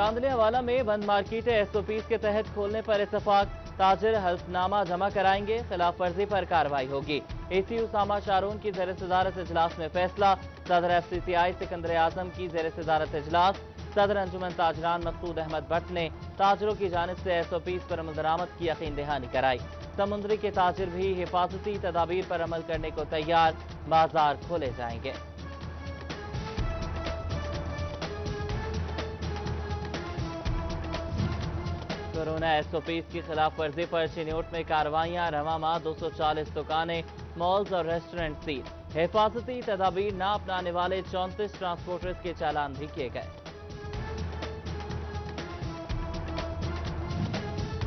चांदनी हवाला में बंद मार्केटें SOPs के तहत खोलने पर इत्तेफाक। ताजिर हल्फनामा जमा कराएंगे, खिलाफ वर्जी पर कार्रवाई होगी। AC उसामा शारून की ज़ेर सदारत इजलास में फैसला। सदर FCCI सिकंदर आजम की ज़ेर सदारत इजलास। सदर अंजुमन ताजरान मकसूद अहमद भट्ट ने ताजरों की जानिब से SOPs पर अमल दरामद की यकीन दहानी कराई। समुद्री के ताजिर भी हिफाजती तदाबीर पर अमल करने को तैयार, बाजार खोले जाएंगे। कोरोना SOPs की खिलाफ वर्जी पर चिन्योट में कार्रवाइयां। रवा माह 240 दुकानें, मॉल्स और रेस्टोरेंट सील। हिफाजती तदाबीर न अपनाने वाले 34 ट्रांसपोर्टर्स के चालान भी किए गए।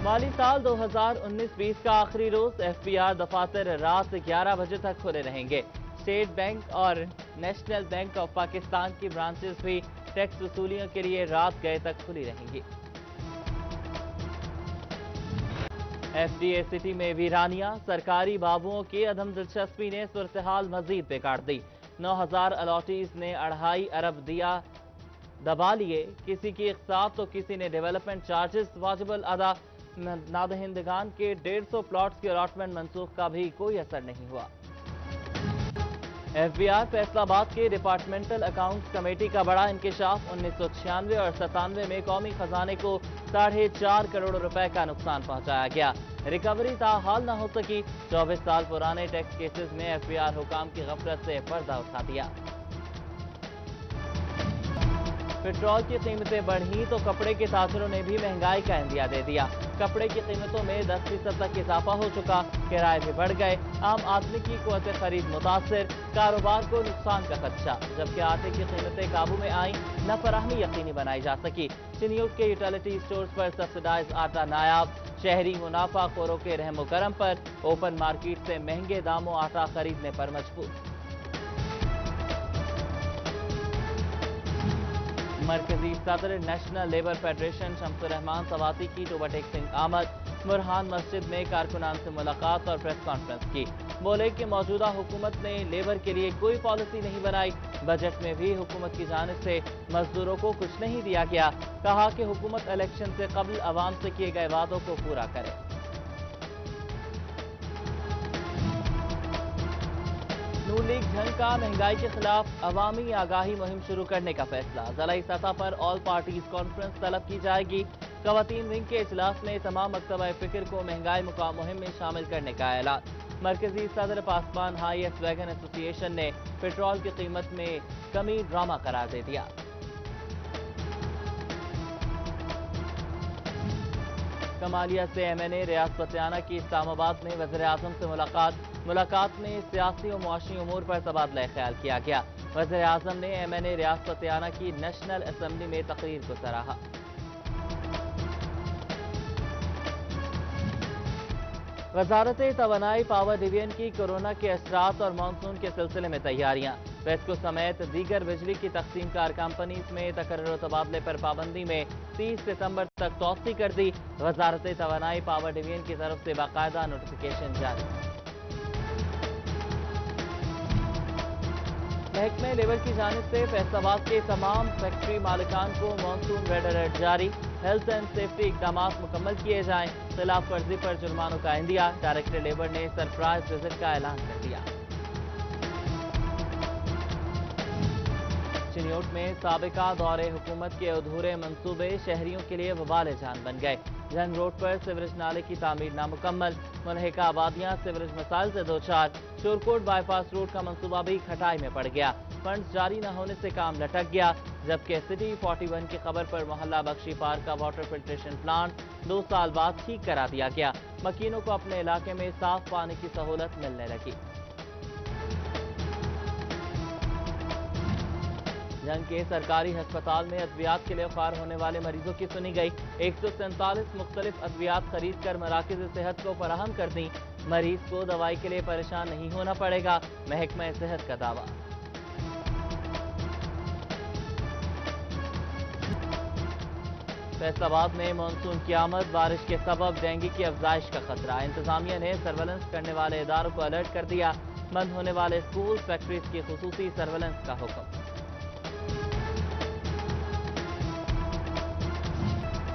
माली साल 2019-20 का आखिरी रोज FPR दफातर रात 11 बजे तक खुले रहेंगे। स्टेट बैंक और नेशनल बैंक ऑफ पाकिस्तान की ब्रांचेस भी टैक्स वसूलियों के लिए रात गए तक खुली रहेंगी। FDA सिटी में वीरानिया, सरकारी बाबुओं की अदम दिलचस्पी ने सूरत-ए-हाल मजीद बिगाड़ दी। 9000 अलॉटीज ने 2.5 अरब दिया दबा लिए। किसी की इक़सात तो किसी ने डेवलपमेंट चार्जेस वाजिबल अदा। नादहिंदगान के 150 प्लॉट्स की अलॉटमेंट मनसूख का भी कोई असर नहीं हुआ। FBR फैसलाबाद के डिपार्टमेंटल अकाउंट्स कमेटी का बड़ा इंकशाफ। 1996 और 97 में कौमी खजाने को 4.5 करोड़ रुपए का नुकसान पहुंचाया गया। रिकवरी ताहाल न हो सकी। 24 साल पुराने टैक्स केसेस में FBR हुकाम की गफलत से पर्दा उठा दिया। पेट्रोल की कीमतें बढ़ी तो कपड़े के ताजरों ने भी महंगाई का इंदिया दे दिया। कपड़े की कीमतों में 10% तक इजाफा हो चुका। किराए भी बढ़ गए। आम आदमी की कुव्वत खरीद मुतासिर, कारोबार को नुकसान का खदशा। जबकि आटे की कीमतें काबू में आईं, न फराहमी यकीनी बनाई जा सकी। चिन्यूट के यूटिलिटी स्टोर्स पर सब्सिडाइज आटा नायाब। शहरी मुनाफा खोरों के रहमो करम पर ओपन मार्केट से महंगे दामों आटा खरीदने पर मजबूर। मरकजी सदर national labour federation Shamsur Rahman Swati की ओवरटेकिंग आमद। बुरहान मस्जिद में कारकुनान से मुलाकात और प्रेस कॉन्फ्रेंस की। बोले कि मौजूदा हुकूमत ने लेबर के लिए कोई पॉलिसी नहीं बनाई। बजट में भी हुकूमत की जानिब से मजदूरों को कुछ नहीं दिया गया। कहा कि हुकूमत इलेक्शन से कबल अवाम से किए गए वादों को पूरा करे। नून लीग जंग का महंगाई के खिलाफ अवामी आगाही मुहिम शुरू करने का फैसला। ज़िलाई सतह पर ऑल पार्टीज कॉन्फ्रेंस तलब की जाएगी। ख़वातीन विंग के इजलास में तमाम मकतबा फिक्र को महंगाई मुकाम मुहिम में शामिल करने का ऐलान। मरकजी सदर पासवान हाईएस्ट वैगन एसोसिएशन ने पेट्रोल की कीमत में कमी ड्रामा करार दे दिया। कमालिया से MNA रियाज पतियाना की इस्लामाबाद में वज़ीर-ए-आज़म से मुलाकात में सियासी और मुआशी उमूर पर तबादला ख्याल किया गया। वज़ीर-ए-आज़म ने MNA रियाज पतियाना की नेशनल असम्बली में तकरीर को सराहा। वजारत तवानाई पावर डिवीजन की कोरोना के असरात और मानसून के सिलसिले में तैयारियां। वेस्को समेत दीगर बिजली की तकसीम कार कंपनीज में तकर्रुर तबादले पर पाबंदी में 30 सितंबर तक तौसी कर दी। वजारत तवानाई पावर डिवीजन की तरफ से बाकायदा नोटिफिकेशन जारी। महकमे लेबर की जानिब से फैसलाबाद के तमाम फैक्ट्री मालिकान को मानसून रेड अलर्ट जारी। हेल्थ एंड सेफ्टी इकदाम मुकम्मल किए जाएं। खिलाफ वर्जी पर जुर्मानों का इंदिया। डायरेक्टर लेबर ने सरप्राइज विजिट का ऐलान कर दिया। चिन्योट में साबिका दौरे हुकूमत के अधूरे मंसूबे शहरियों के लिए वबाल जान बन गए। जंग रोड पर सिवरेज नाले की तामीर नामुकम्मल। मुनहका आबादियां सिवरेज मसाइल से दो चार। शोरकोट बाईपास रोड का मंसूबा भी खटाई में पड़ गया। फंड्स जारी न होने से काम लटक गया। जबकि सिटी 41 की खबर पर मोहल्ला बख्शी पार्क का वाटर फिल्ट्रेशन प्लांट 2 साल बाद ठीक करा दिया गया। मकीनों को अपने इलाके में साफ पानी की सहूलत मिलने लगी। जंग के सरकारी अस्पताल में अद्वियात के लिए ख्वार होने वाले मरीजों की सुनी गई। 147 मुख्तलिफ अद्वियात खरीद कर मराकिज़ सेहत को फराहम कर दी। मरीज को दवाई के लिए परेशान नहीं होना पड़ेगा, महकमा सेहत का दावा। फैसलाबाद में मानसून की आमद, बारिश के सबब डेंगू की अफजाइश का खतरा। इंतजामिया ने सर्वेलेंस करने वाले इदारों को अलर्ट कर दिया। बंद होने वाले स्कूल फैक्ट्रीज की खुसूसी सर्वेलेंस का हुक्म।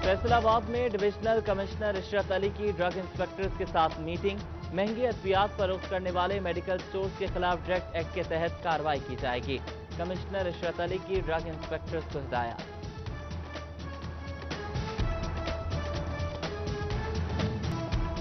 फैसल आबाद में डिविजनल कमिश्नर इशरत अली की ड्रग इंस्पेक्टर्स के साथ मीटिंग। महंगी अद्वियात फरोख्त करने वाले मेडिकल स्टोर्स के खिलाफ ड्रग एक्ट के तहत कार्रवाई की जाएगी। कमिश्नर इशरत अली की ड्रग इंस्पेक्टर्स को हिदायत।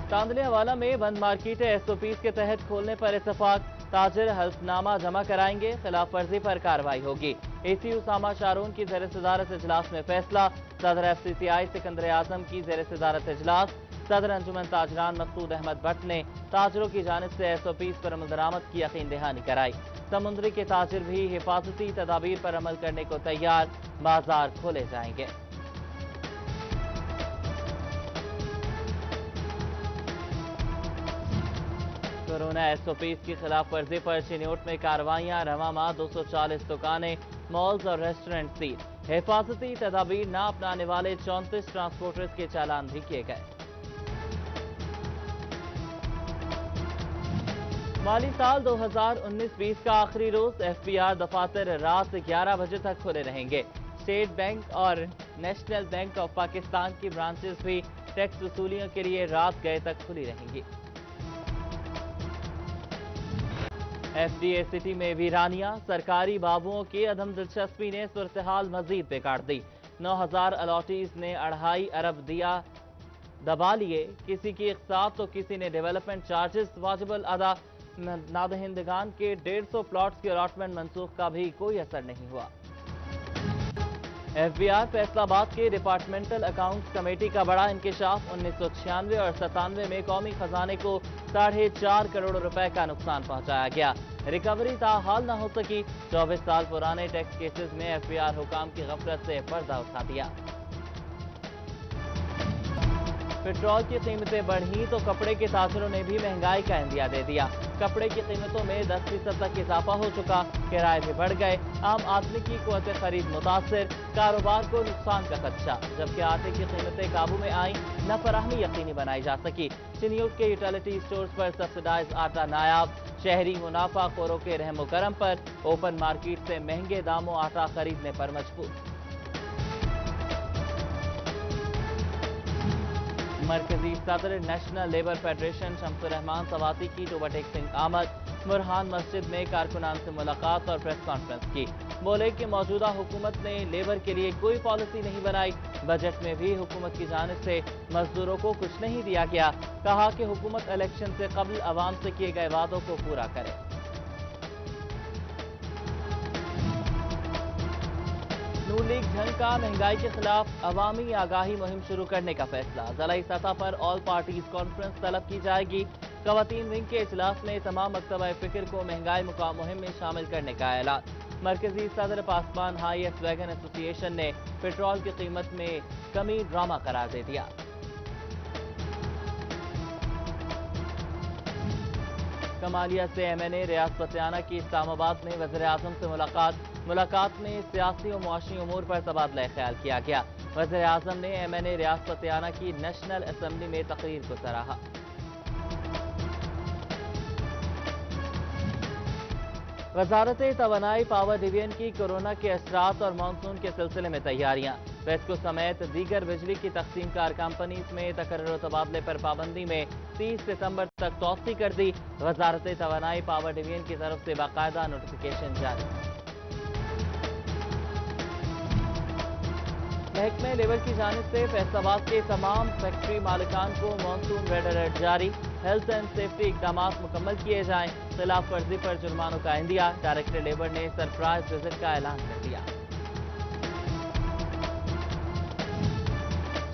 तांदले हवाला में बंद मार्केटें एसओपीज के तहत खोलने पर इत्तेफाक। ताजिर हल्फनामा जमा कराएंगे, खिलाफ वर्जी पर कार्रवाई होगी। एसी उसामा शारून की ज़ेर सदारत इजलास में फैसला। सदर FCCI सिकंदर आजम की ज़ेर सदारत इजलास। सदर अंजुमन ताजरान मकसूद अहमद भट्ट ने ताजरों की जानिब से एसओपीज पर अमल दरामद की यकीन दहानी कराई। समुद्री के ताजिर भी हिफाजती तदाबीर पर अमल करने को तैयार, बाजार खोले जाएंगे। कोरोना एसओपीज की खिलाफ वर्जी पर चिन्योट में कार्रवाइयां। रवा माह 240 दुकानें, मॉल्स और रेस्टोरेंट सील। हिफाजती तदाबीर न अपनाने वाले 34 ट्रांसपोर्टर्स के चालान भी किए गए। माली साल 2019-20 का आखिरी रोज FPR दफातर रात 11 बजे तक खुले रहेंगे। स्टेट बैंक और नेशनल बैंक ऑफ पाकिस्तान की ब्रांचेस भी टैक्स वसूलियों के लिए रात गए तक खुली रहेंगी। FDA सिटी में वीरानिया। सरकारी बाबुओं की अदम दिलचस्पी ने सूरत-ए-हाल मजीद बिगाड़ दी। 9000 अलॉटीज ने 2.5 अरब दिया दबा लिए। किसी की इक़सात तो किसी ने डेवलपमेंट चार्जेस वाजिबल अदा। नादहिंदगान के 150 प्लॉट्स की अलॉटमेंट मनसूख का भी कोई असर नहीं हुआ। FBR फैसलाबाद के डिपार्टमेंटल अकाउंट्स कमेटी का बड़ा इंकशाफ। 1996 और 97 में कौमी खजाने को 4.5 करोड़ रुपए का नुकसान पहुंचाया गया। रिकवरी ताहाल न हो सकी। 24 साल पुराने टैक्स केसेस में FBR हुकाम की गफलत से पर्दा उठा दिया। पेट्रोल की कीमतें बढ़ी तो कपड़े के ताजरों ने भी महंगाई का इंदिया दे दिया। कपड़े की कीमतों में 10% तक इजाफा हो चुका। किराए भी बढ़ गए। आम आदमी की कुव्वत खरीद मुतासिर। कारोबार को नुकसान का खदशा। जबकि आटे की कीमतें काबू में आईं, न फराहमी यकीनी बनाई जा सकी। चिन्यूट के यूटिलिटी स्टोर्स पर सब्सिडाइज आटा नायाब। शहरी मुनाफा खोरों के रहमो करम पर ओपन मार्केट से महंगे दामों आटा खरीदने पर मजबूर। मरकजी सदर national labour federation Shamsur Rahman Swati की टोबाटेक्सिंग आमद। बुरहान मस्जिद में कारकुनान से मुलाकात और प्रेस कॉन्फ्रेंस की। बोले कि मौजूदा हुकूमत ने लेबर के लिए कोई पॉलिसी नहीं बनाई। बजट में भी हुकूमत की जानिब से मजदूरों को कुछ नहीं दिया गया। कहा कि हुकूमत इलेक्शन से कबल अवाम से किए गए वादों को पूरा करे। नून लीग जंग का महंगाई के खिलाफ अवामी आगाही मुहिम शुरू करने का फैसला। ज़िलाई सतह पर ऑल पार्टीज कॉन्फ्रेंस तलब की जाएगी। ख़वातीन विंग के इजलास में तमाम मकतबा फिक्र को महंगाई मुकाम मुहिम में शामिल करने का ऐलान। मरकजी सदर पासवान हाईएस्ट वैगन एसोसिएशन ने पेट्रोल की कीमत में कमी ड्रामा करार दे दिया। कमालिया से MNA रियाज पतियाना की इस्लामाबाद में वज़ीर-ए-आज़म से मुलाकात में सियासी और मुआशी उमूर पर तबादला ख्याल किया गया। वज़ीर-ए-आज़म ने MNA रियाज पतियाना की नेशनल असम्बली में तकरीर को सराहा। वजारत तवानाई पावर डिवीजन की कोरोना के असरात और मानसून के सिलसिले में तैयारियां। वेस्को समेत दीगर बिजली की तकसीम कार कंपनीज में तकर्रुर तबादले पर पाबंदी में 30 सितंबर तक तौसी कर दी। वजारत तवानाई पावर डिवीजन की तरफ से बाकायदा नोटिफिकेशन जारी। महकमे लेबर की जानिब से फैसलाबाद के तमाम फैक्ट्री मालिकान को मानसून रेड अलर्ट जारी। हेल्थ एंड सेफ्टी इकदाम मुकम्मल किए जाएं। खिलाफ वर्जी पर जुर्मानों का इंदिया। डायरेक्टर लेबर ने सरप्राइज विजिट का ऐलान कर दिया।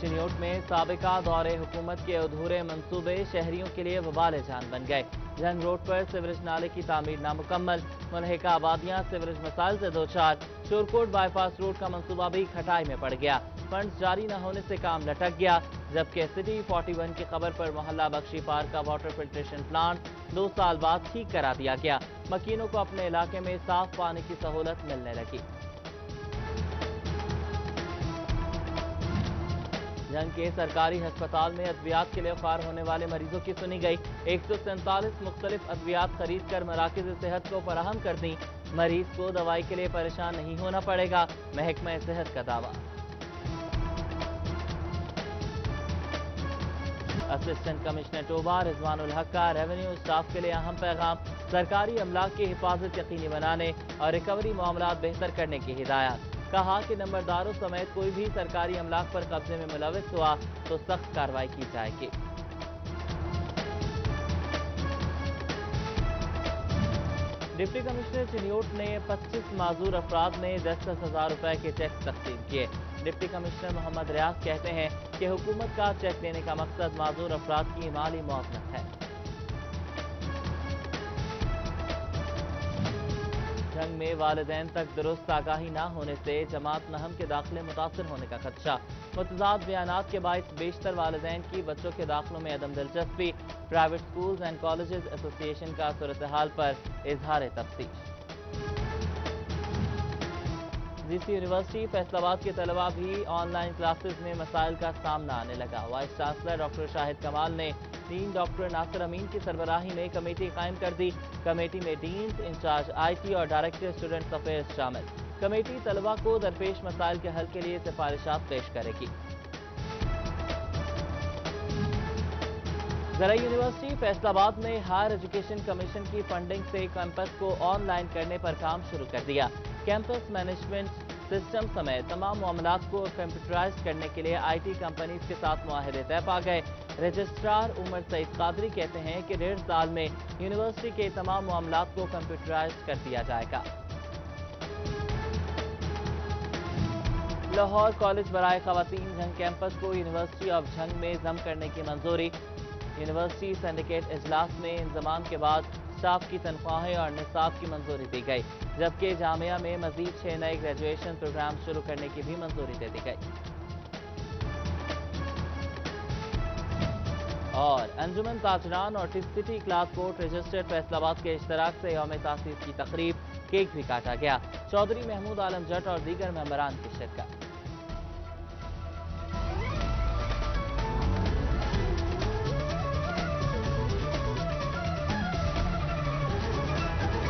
चिन्योट में साबिका दौरे हुकूमत के अधूरे मंसूबे शहरियों के लिए वबाल जान बन गए। जंग रोड पर सीवरेज नाले की तामीर नामुकम्मल। मुनहका आबादियां सीवरेज मसाइल से दो चार। शोरकोट बाईपास रोड का मंसूबा भी खटाई में पड़ गया। फंड्स जारी न होने से काम लटक गया। जबकि सिटी 41 की खबर पर मोहल्ला बख्शी पार्क का वाटर फिल्ट्रेशन प्लांट 2 साल बाद ठीक करा दिया गया। मकीनों को अपने इलाके में साफ पानी की सहूलत मिलने लगी। जंग के सरकारी अस्पताल में अद्वियात के लिए ख्वार होने वाले मरीजों की सुनी गई। 147 मुख्तलिफ अद्वियात खरीद कर मराकज़ सेहत को फराहम कर दी। मरीज को दवाई के लिए परेशान नहीं होना पड़ेगा, महकमा सेहत का दावा। اسسٹنٹ کمشنر ٹوبہ رضوان الحق کا ریونیو اسٹاف کے لیے اہم پیغام، سرکاری املاک کی حفاظت یقینی بنانے اور ریکوری معاملات بہتر کرنے کی ہدایات۔ کہا کہ نمبرداروں سمیت کوئی بھی سرکاری املاک پر قبضے میں ملوث ہوا تو سخت کارروائی کی جائے گی۔ ڈپٹی کمشنر چنیوٹ نے 25 معذور افراد میں 10,000 روپے کے چیک تقسیم کیے۔ ڈپٹی کمشنر محمد ریاض کہتے ہیں کہ حکومت کا چیک دینے کا مقصد معذور افراد کی مالی معاونت ہے۔ جنگ میں والدین تک درست آگاہی نہ ہونے سے جماعت نہم کے داخلے متاثر ہونے کا خدشہ، متضاد بیانات کے باعث بیشتر والدین کی بچوں کے داخلوں میں عدم دلچسپی، پرائیویٹ سکولز اینڈ کالجز ایسوسی ایشن کا صورتحال پر اظہار تفتیش۔ جی سی یونیورسٹی فیصل آباد کے طلبہ بھی آن لائن کلاسز میں مسائل کا سامنا آنے لگا۔ وائس چانسلر ڈاکٹر شاہد کمال نے ڈین ڈاکٹر ناصر امین کی سربراہی میں کمیٹی قائم کر دی۔ کمیٹی میں ڈینز، انچارج آئی ٹی اور ڈائریکٹر اسٹوڈنٹس افیئرز شامل۔ کمیٹی طلبہ کو درپیش مسائل کے حل کے لیے سفارشات پیش کرے گی۔ زرعی یونیورسٹی فیصل آباد میں ہائر ایجوکیشن کمیشن کی فنڈنگ سے کیمپس کو آن لائن کرنے پر کام شروع کر دیا۔ کیمپس مینجمنٹ سسٹم سمیت تمام معاملات کو کمپیوٹرائز کرنے کے لیے آئی ٹی کمپنیز کے ساتھ معاہدے طے پا گئے۔ رجسٹرار عمر سعید قادری کہتے ہیں کہ 1.5 سال میں یونیورسٹی کے تمام معاملات کو کمپیوٹرائز کر دیا جائے گا۔ لاہور کالج برائے خواتین جھنگ کیمپس کو یونیورسٹی آف جھنگ میں ضم کرنے کی منظوری۔ یونیورسٹی سینڈیکیٹ اجلاس میں انضمام کے بعد اسٹاف کی تنخواہیں اور نصاب کی منظوری دی گئی، جبکہ جامعہ میں مزید 6 نئے گریجویشن پروگرام شروع کرنے کی بھی منظوری دے دی گئی۔ اور انجمن تاجران اور city class board registered Faisal آباد کے اشتراک سے یوم تاسیس کی تقریب، کیک بھی کاٹا گیا۔ چودھری محمود عالم جٹ اور دیگر ممبران کی شرکت۔